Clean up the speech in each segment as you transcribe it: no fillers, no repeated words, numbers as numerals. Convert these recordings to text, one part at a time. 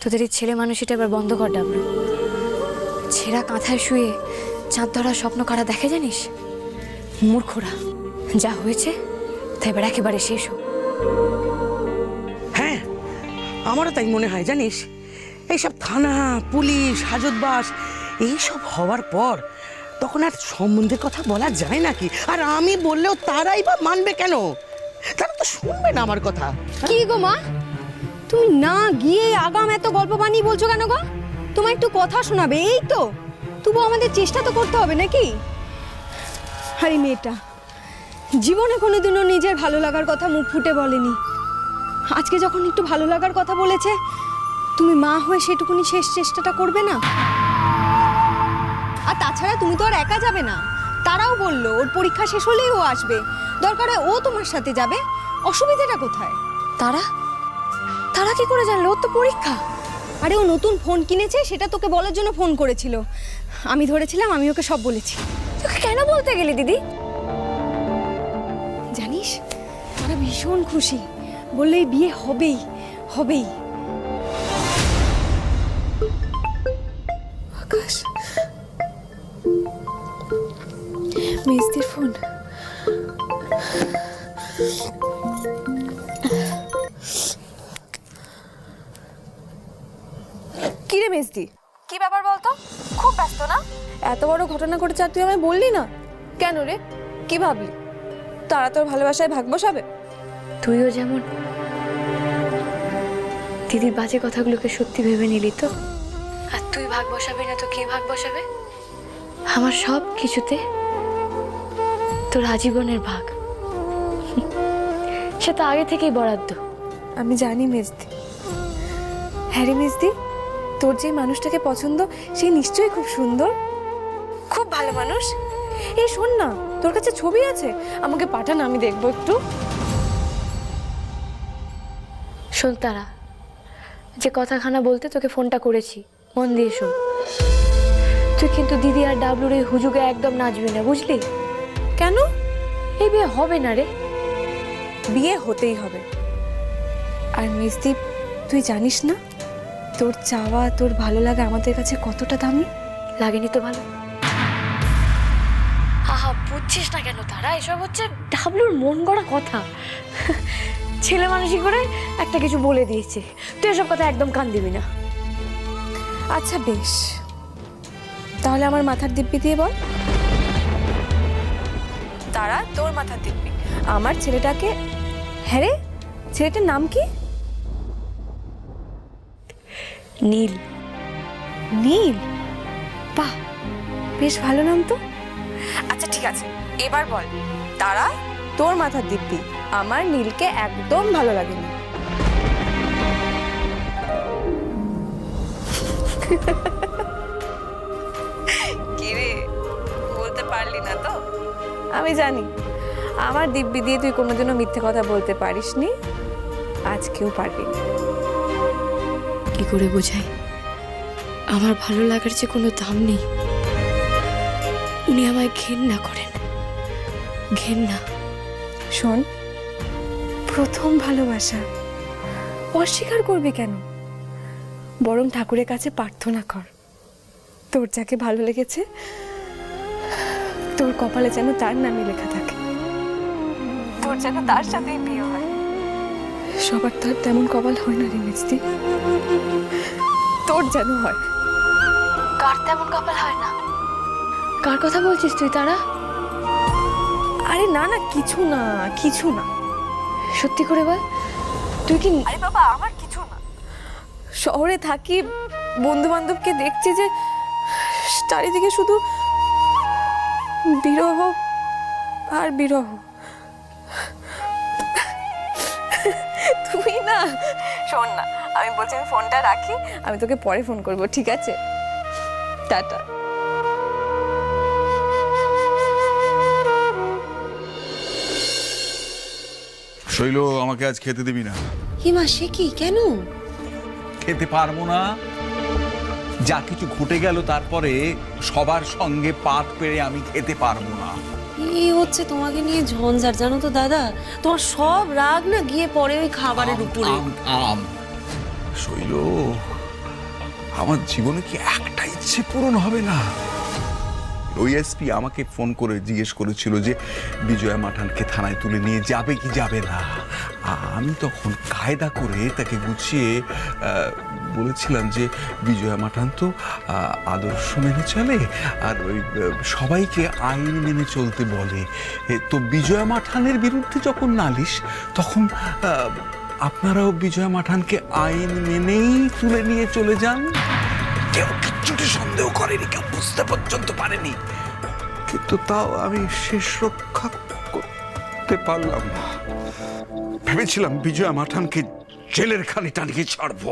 তোদের এই ছেলে মানুষটা এবার বন্ধ কর ডাবলু। ছেঁড়া কাঁথায় শুয়ে চাঁদ ধরার স্বপ্ন কারা দেখে জানিস? মূর্খরা। যা হয়েছে তাই এবার একেবারে শেষ হোক। হ্যাঁ, আমারও তাই মনে হয় জানিস। এইসব থানা, পুলিশ, হাজতবাস এইসব হওয়ার পর তখন আর সম্বন্ধের কথা বলা যায় নাকি? আর আমি বললেও তারাই বা মানবে কেন? তারা তো শুনবে না আমার কথা। কি গো মা, তুমি না গিয়ে আগাম এত গল্প বানিয়ে বলছো কেন গো? তোমার একটু কথা শোনাবে এই তো, তবু আমাদের চেষ্টা তো করতে হবে নাকি? আরে মেয়েটা জীবনে কোনোদিনও নিজের ভালো লাগার কথা মুখ ফুটে বলেনি। আজকে যখন একটু ভালো লাগার কথা বলেছে, তুমি মা হয়ে সেটুকুনি শেষ চেষ্টাটা করবে না? আর তাছাড়া তুমি তো আর একা যাবে না, তারাও বললো ওর পরীক্ষা শেষ হলেই ও আসবে, দরকারে ও তোমার সাথে যাবে। অসুবিধাটা কোথায়? তারা তারা কি করে জানলো ওর তো পরীক্ষা? আরে ও নতুন ফোন কিনেছে, সেটা তোকে বলার জন্য ফোন করেছিল। আমি ধরেছিলাম, আমি ওকে সব বলেছি। তোকে কেন বলতে গেলি দিদি? জানিস তারা ভীষণ খুশি, বললে এই বিয়ে হবেই হবেই। আকাশ, মেজদির ফোন। কি রে মেজদি, কি ব্যাপার বলতো? খুব ব্যস্ত না? এত বড় ঘটনা ঘটেছে আর তুই আমায় বললি না কেন রে? কি ভাবলি তারা তোর ভালোবাসায় ভাগ বসাবে? তুইও যেমন দিদির বাজে কথাগুলোকে সত্যি ভেবে নিলি তো? আর তুই ভাগ বসাবি না তো কে ভাগ বসাবে? আমার সব কিছুতে তোর আজীবনের ভাগ, সে তো আগে থেকেই বরাদ্দ। আমি জানি মেজদি। হ্যাঁ রে মেজদি, তোর যে মানুষটাকে পছন্দ সে নিশ্চয়ই খুব সুন্দর, খুব ভালো মানুষ। এই শোন না, তোর কাছে ছবি আছে, আমাকে পাঠান, আমি দেখবো একটু। শোন তারা, যে কথাখানা বলতে তোকে ফোনটা করেছি, মন দিয়ে শোন। তুই কিন্তু দিদি আর ডাবলুর এই হুজুগে একদম নাচবি না, বুঝলি? কেন? এই বিয়ে হবে না রে। বিয়ে হতেই হবে। আর মেজদি, তুই জানিস না তোর চাওয়া, তোর ভালো লাগা আমাদের কাছে কতটা দামি? লাগেনি তো ভালো? আহা, বুঝছিস না কেন তারা? এসব হচ্ছে ডাবলুর মন গড়া কথা। ছেলে মানুষই করে একটা কিছু বলে দিয়েছে। তুই এসব কথা একদম কান দিবি না। আচ্ছা বেশ, তাহলে আমার মাথার দিব্যি দিয়ে বল। তারা তোর মাথার দিব্যি আমার ছেলেটাকে। হ্যাঁ রে, ছেলেটার নাম কি? নীল। নীল? বাহ, বেশ ভালো নাম তো। আচ্ছা ঠিক আছে, এবার বল, তারা তোর মাথার দিব্যি আমার নীলকে একদম ভালো লাগেনি। কি রে, বলতে পারলি না তো? আমি জানি আমার দিব্যি দিয়ে তুই কোনোদিনও মিথ্যে কথা বলতে পারিসনি, আজকেও পারবি না। কি করে বোঝাই আমার ভালো লাগার যে কোনো দাম নেই? উনি আমায় ঘেন্না করেন, ঘেন্না। শোন, প্রথম ভালোবাসা অস্বীকার করবে কেন? বরং ঠাকুরের কাছে প্রার্থনা কর, তোর যাকে ভালো লেগেছে তোর কপালে যেন তার নামে লেখা থাকে, তোর যেন তার সাথেই বিয়ে হয়। সবার তো আর তেমন কপাল হয় না রে মেজদি, তোর যেন হয়। কার তেমন কপাল হয় না? কার কথা বলছিস তুই তারা? আরে না না, কিছু না কিছু না। সত্যি করে বল, তুই কি? আরে বাবা, আমার কিছু না। শহরে থাকি, বন্ধু বান্ধবকে দেখছি যে চারিদিকে শুধু বিরহ আর বিরহ। তুই না, শোন না, আমি বলছি আমি ফোনটা রাখি, আমি তোকে পরে ফোন করব, ঠিক আছে? টাটা। শৈল, আমাকে আজ খেতে দিবি না। কি মা, সে কি? কেন? খেতে পারবো না। যা কিছু ঘটে গেল তারপরে সবার সঙ্গে পাত পেরে আমি খেতে পারবো না। এই হচ্ছে তোমাকে নিয়ে ঝঞ্ঝাট, জানো তো দাদা, তোমার সব রাগ না গিয়ে পড়ে ওই খাবারের উপরে। শৈল, আমার জীবনে কি একটা ইচ্ছে পূরণ হবে না? ওই এসপি আমাকে ফোন করে জিজ্ঞেস করেছিল যে বিজয়া মাঠানকে থানায় তুলে নিয়ে যাবে কি যাবে না। আমি তখন কায়দা করে তাকে গুছিয়ে বলেছিলাম যে বিজয়া মাঠান তো আদর্শ মেনে চলে, আর ওই সবাইকে আইন মেনে চলতে বলে। তো বিজয়া মাঠানের বিরুদ্ধে যখন নালিশ, তখন আপনারাও বিজয়া মাঠানকে আইন মেনেই তুলে নিয়ে চলে যান। কেউ কিচ্ছুটি সন্দেহ করেনি, কেউ বুঝতে পর্যন্ত পারেনি। কিন্তু তাও আমি শেষ রক্ষা করতে পারলাম না। ভেবেছিলাম বিজয়া মাঠানকে জেলের খালি টানিয়ে ছাড়বো।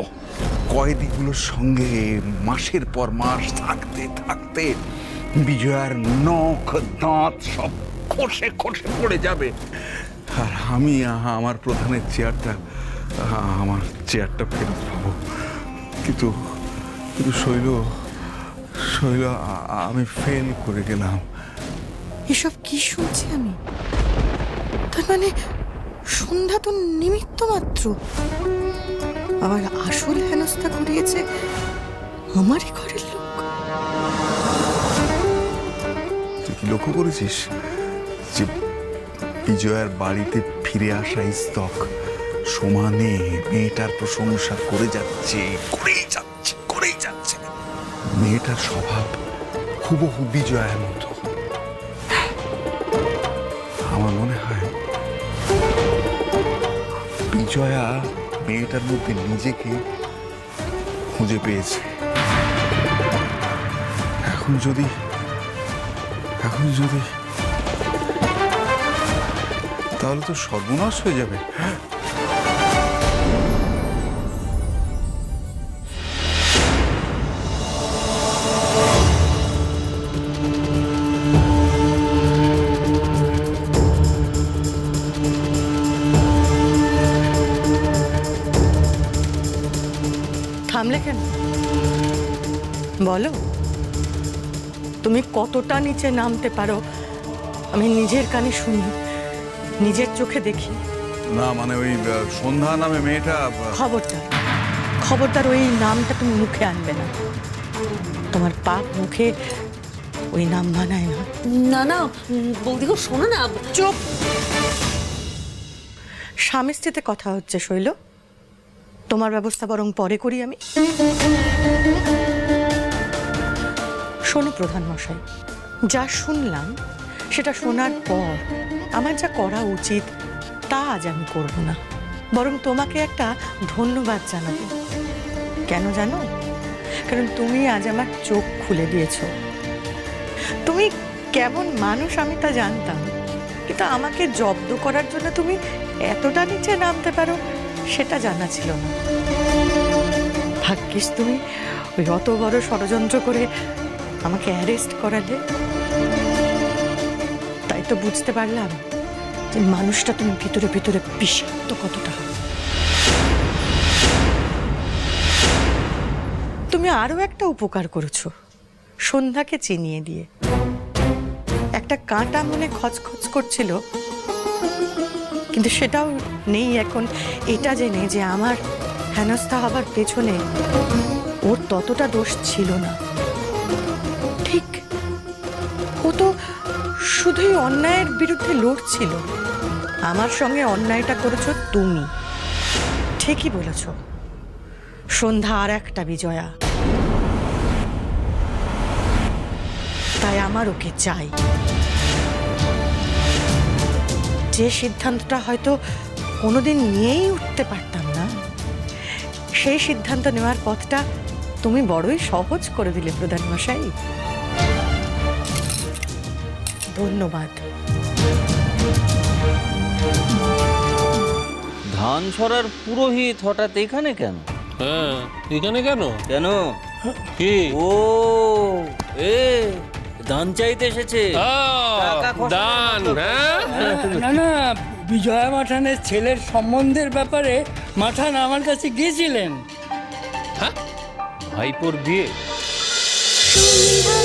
কয়েদিগুলোর সঙ্গে মাসের পর মাস থাকতে থাকতে বিজয়ার নখ দাঁত সব খসে খসে পড়ে যাবে, আর আমি আমার প্রধানের চেয়ারটা ফেরত পাবো। কিন্তু শৈল আমি ফেল করে গেলাম। এসব কি শুনছি আমি? তার মানে সন্ধ্যা তো নিমিত্ত মাত্র, আমার আসল হেনস্থা করিয়েছে আমারই ঘরের লোক। তুই কি লক্ষ্য করেছিস যে বিজয়ার বাড়িতে ফিরে আসা স্তক সমানে মেয়েটার প্রশংসা করে যাচ্ছে, করেই যাচ্ছে। মেয়েটার স্বভাব হুবহু বিজয়ার মতো। আমার মনে হয় বিজয়া মেয়েটার মধ্যে নিজেকে খুঁজে পেয়েছে। এখন যদি তাহলে তো সর্বনাশ হয়ে যাবে। থামলে কেন? বলো, তুমি কতটা নিচে নামতে পারো আমি নিজের কানে শুনি, নিজের চোখে দেখি। না মানে ওই সন্ধ্যা নামে মেয়েটা। খবরদার ওই নামটা তুমি মুখে আনবে না। তোমার পাপ মুখে ওই নাম মানায় না। না না বৌদি গো, শোনো না। চুপ! স্বামী স্ত্রীতে কথা হচ্ছে শৈল, তোমার ব্যবস্থা বরং পরে করি আমি। শোনো প্রধান মশাই, যা শুনলাম সেটা শোনার পর আমার যা করা উচিত তা আজ আমি করব না, বরং তোমাকে একটা ধন্যবাদ জানাবো। কেন জানো? কারণ তুমি আজ আমার চোখ খুলে দিয়েছো। তুমি কেমন মানুষ আমি তা জানতাম, কিন্তু আমাকে জব্দ করার জন্য তুমি এতটা নিচে নামতে পারো সেটা জানা ছিল না। ভাগ্যিস তুমি ওই অত বড় ষড়যন্ত্র করে আমাকে অ্যারেস্ট করালে। তাই তো বুঝতে পারলাম যে মানুষটা তুমি ভিতরে ভিতরে বিষাক্ত কতটা। তুমি আরো একটা উপকার করেছো, সন্ধ্যাকে চিনিয়ে দিয়ে। একটা কাঁটা মনে খচখচ করছিল, কিন্তু সেটাও নেই এখন, এটা জেনে যে আমার হেনস্থা হবার পেছনে ওর ততটা দোষ ছিল না। ঠিক, ও তো শুধুই অন্যায়ের বিরুদ্ধে লড়ছিল। আমার সঙ্গে অন্যায়টা করেছো তুমি। ঠিকই বলেছ, সন্ধ্যা আর একটা বিজয়া। তাই আমার ওকে চাই। যে সিদ্ধান্তটা হয়তো কোনোদিন নিয়েই উঠতে পারতাম না, সেই সিদ্ধান্ত নেওয়ার পথটা তুমি বড়ই সহজ করে দিলে প্রধান মশাই। ধন্যবাদ। ধান ছড়ার পুরোহিত হঠাৎ এখানে কেন? হ্যাঁ, এখানে কেন? কেন? কি? ও এ দান চাইতে এসেছে। টাকা খরচা দান? হ্যাঁ, না না, বিজয়া মাঠানের ছেলের সম্বন্ধের ব্যাপারে মাঠান আমার কাছে গিয়েছিলেন। ভাইপোর বিয়ে? সন্ধ্যা